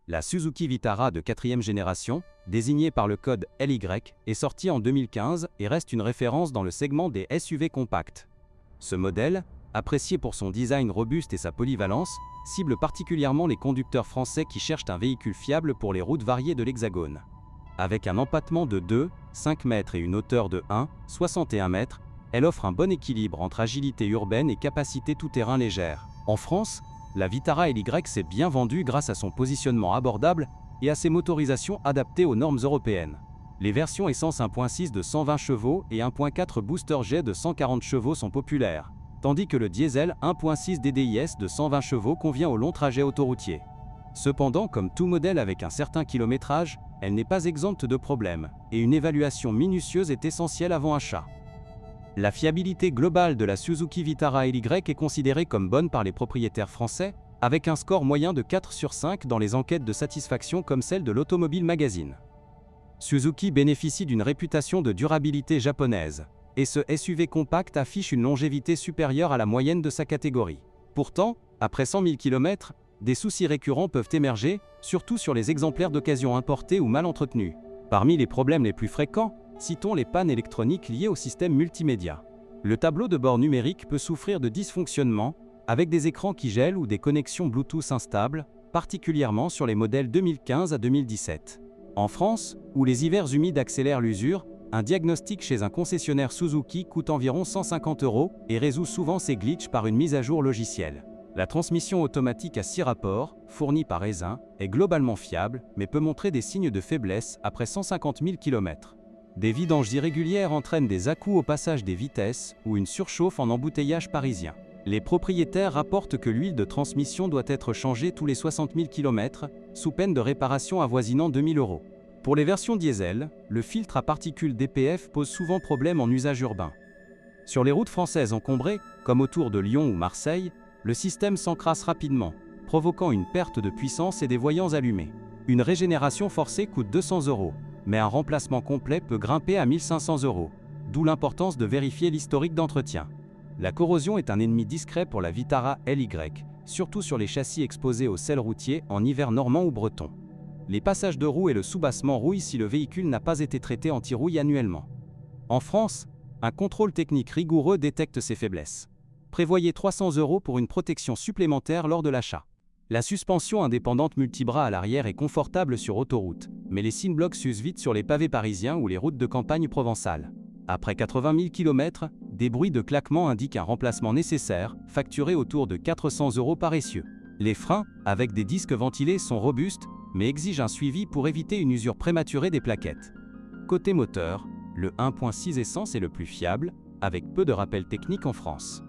La Suzuki Vitara de 4e génération, désignée par le code LY, est sortie en 2015 et reste une référence dans le segment des SUV compacts. Ce modèle, apprécié pour son design robuste et sa polyvalence, cible particulièrement les conducteurs français qui cherchent un véhicule fiable pour les routes variées de l'Hexagone. Avec un empattement de 2,5 mètres et une hauteur de 1,61 mètres, elle offre un bon équilibre entre agilité urbaine et capacité tout-terrain légère. En France, la Vitara LY s'est bien vendue grâce à son positionnement abordable et à ses motorisations adaptées aux normes européennes. Les versions essence 1.6 de 120 chevaux et 1.4 booster jet de 140 chevaux sont populaires, tandis que le diesel 1.6 DDIS de 120 chevaux convient aux longs trajets autoroutiers. Cependant, comme tout modèle avec un certain kilométrage, elle n'est pas exempte de problèmes, et une évaluation minutieuse est essentielle avant achat. La fiabilité globale de la Suzuki Vitara LY est considérée comme bonne par les propriétaires français, avec un score moyen de 4 sur 5 dans les enquêtes de satisfaction comme celle de l'Automobile Magazine. Suzuki bénéficie d'une réputation de durabilité japonaise, et ce SUV compact affiche une longévité supérieure à la moyenne de sa catégorie. Pourtant, après 100 000 km, des soucis récurrents peuvent émerger, surtout sur les exemplaires d'occasion importés ou mal entretenus. Parmi les problèmes les plus fréquents, citons les pannes électroniques liées au système multimédia. Le tableau de bord numérique peut souffrir de dysfonctionnements, avec des écrans qui gèlent ou des connexions Bluetooth instables, particulièrement sur les modèles 2015 à 2017. En France, où les hivers humides accélèrent l'usure, un diagnostic chez un concessionnaire Suzuki coûte environ 150 € et résout souvent ces glitches par une mise à jour logicielle. La transmission automatique à 6 rapports, fournie par Aisin, est globalement fiable, mais peut montrer des signes de faiblesse après 150 000 km. Des vidanges irrégulières entraînent des à-coups au passage des vitesses ou une surchauffe en embouteillage parisien. Les propriétaires rapportent que l'huile de transmission doit être changée tous les 60 000 km, sous peine de réparation avoisinant 2 000 €. Pour les versions diesel, le filtre à particules DPF pose souvent problème en usage urbain. Sur les routes françaises encombrées, comme autour de Lyon ou Marseille, le système s'encrasse rapidement, provoquant une perte de puissance et des voyants allumés. Une régénération forcée coûte 200 €, mais un remplacement complet peut grimper à 1 500 €, d'où l'importance de vérifier l'historique d'entretien. La corrosion est un ennemi discret pour la Vitara LY, surtout sur les châssis exposés au sel routier en hiver normand ou breton. Les passages de roues et le soubassement rouillent si le véhicule n'a pas été traité anti-rouille annuellement. En France, un contrôle technique rigoureux détecte ces faiblesses. Prévoyez 300 € pour une protection supplémentaire lors de l'achat. La suspension indépendante multibras à l'arrière est confortable sur autoroute, mais les synblocs s'usent vite sur les pavés parisiens ou les routes de campagne provençales. Après 80 000 km, des bruits de claquement indiquent un remplacement nécessaire, facturé autour de 400 € par essieu. Les freins, avec des disques ventilés, sont robustes, mais exigent un suivi pour éviter une usure prématurée des plaquettes. Côté moteur, le 1.6 essence est le plus fiable, avec peu de rappels techniques en France.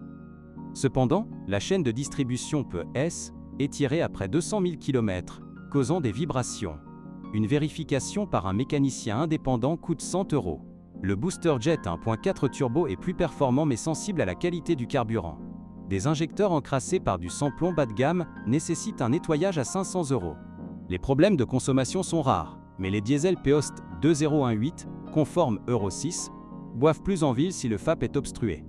Cependant, la chaîne de distribution peut être étirée après 200 000 km, causant des vibrations. Une vérification par un mécanicien indépendant coûte 100 €. Le booster jet 1.4 turbo est plus performant mais sensible à la qualité du carburant. Des injecteurs encrassés par du sans-plomb bas de gamme nécessitent un nettoyage à 500 €. Les problèmes de consommation sont rares, mais les diesels Peost 2018, conformes Euro 6, boivent plus en ville si le FAP est obstrué.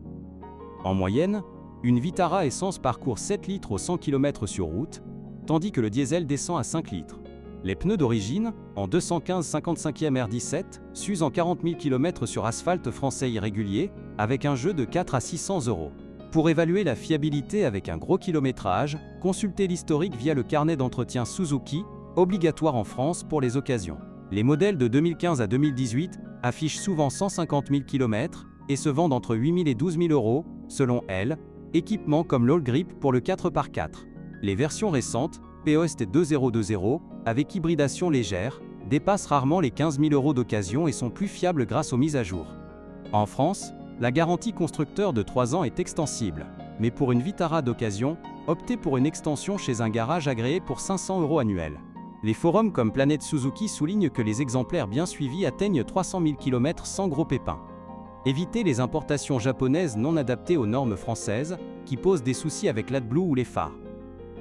En moyenne, une Vitara essence parcourt 7 litres au 100 km sur route, tandis que le diesel descend à 5 litres. Les pneus d'origine, en 215 55e R17, s'usent en 40 000 km sur asphalte français irrégulier, avec un jeu de 4 à 600 €. Pour évaluer la fiabilité avec un gros kilométrage, consultez l'historique via le carnet d'entretien Suzuki, obligatoire en France pour les occasions. Les modèles de 2015 à 2018 affichent souvent 150 000 km et se vendent entre 8 000 et 12 000 €, selon elle, équipements comme l'All Grip pour le 4x4. Les versions récentes, Peost 2020, avec hybridation légère, dépassent rarement les 15 000 € d'occasion et sont plus fiables grâce aux mises à jour. En France, la garantie constructeur de 3 ans est extensible, mais pour une Vitara d'occasion, optez pour une extension chez un garage agréé pour 500 € annuels. Les forums comme Planète Suzuki soulignent que les exemplaires bien suivis atteignent 300 000 km sans gros pépins. Évitez les importations japonaises non adaptées aux normes françaises, qui posent des soucis avec l'AdBlue ou les phares.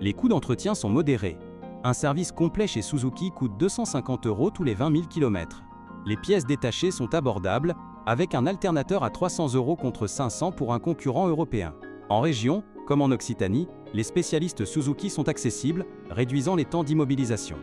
Les coûts d'entretien sont modérés. Un service complet chez Suzuki coûte 250 € tous les 20 000 km. Les pièces détachées sont abordables, avec un alternateur à 300 € contre 500 pour un concurrent européen. En région, comme en Occitanie, les spécialistes Suzuki sont accessibles, réduisant les temps d'immobilisation.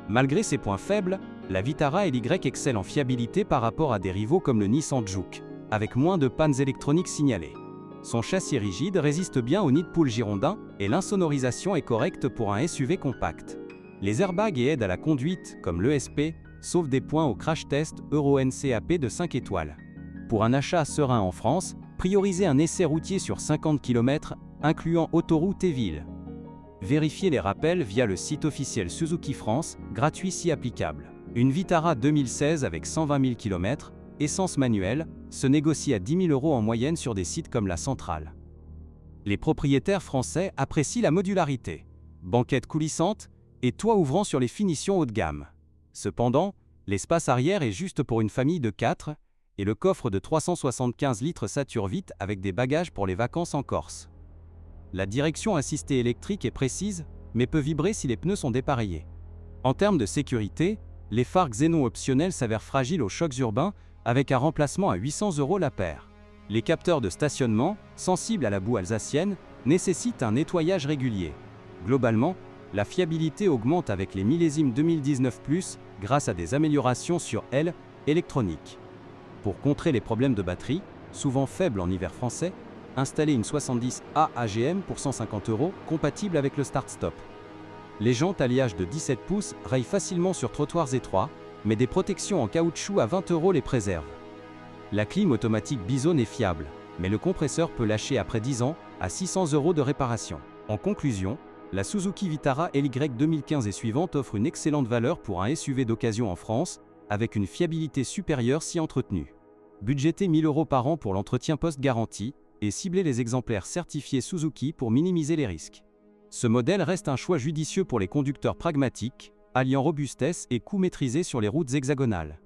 Malgré ses points faibles, la Vitara LY excelle en fiabilité par rapport à des rivaux comme le Nissan Juke, avec moins de pannes électroniques signalées. Son châssis rigide résiste bien au nid de poule girondin et l'insonorisation est correcte pour un SUV compact. Les airbags et aides à la conduite, comme l'ESP, sauvent des points au crash test Euro NCAP de 5 étoiles. Pour un achat serein en France, priorisez un essai routier sur 50 km, incluant autoroute et ville. Vérifiez les rappels via le site officiel Suzuki France, gratuit si applicable. Une Vitara 2016 avec 120 000 km, essence manuelle, se négocie à 10 000 € en moyenne sur des sites comme la Centrale. Les propriétaires français apprécient la modularité, banquette coulissante et toit ouvrant sur les finitions haut de gamme. Cependant, l'espace arrière est juste pour une famille de 4 et le coffre de 375 litres sature vite avec des bagages pour les vacances en Corse. La direction assistée électrique est précise, mais peut vibrer si les pneus sont dépareillés. En termes de sécurité, les phares xénon optionnels s'avèrent fragiles aux chocs urbains avec un remplacement à 800 € la paire. Les capteurs de stationnement, sensibles à la boue alsacienne, nécessitent un nettoyage régulier. Globalement, la fiabilité augmente avec les millésimes 2019+, grâce à des améliorations sur L électronique. Pour contrer les problèmes de batterie, souvent faibles en hiver français, installez une 70A AGM pour 150 €, compatible avec le start-stop. Les jantes alliage de 17 pouces rayent facilement sur trottoirs étroits, mais des protections en caoutchouc à 20 € les préservent. La clim automatique Bizone est fiable, mais le compresseur peut lâcher après 10 ans, à 600 € de réparation. En conclusion, la Suzuki Vitara LY 2015 et suivante offre une excellente valeur pour un SUV d'occasion en France, avec une fiabilité supérieure si entretenue. Budgétez 1 000 € par an pour l'entretien post-garantie et ciblez les exemplaires certifiés Suzuki pour minimiser les risques. Ce modèle reste un choix judicieux pour les conducteurs pragmatiques, alliant robustesse et coût maîtrisé sur les routes hexagonales.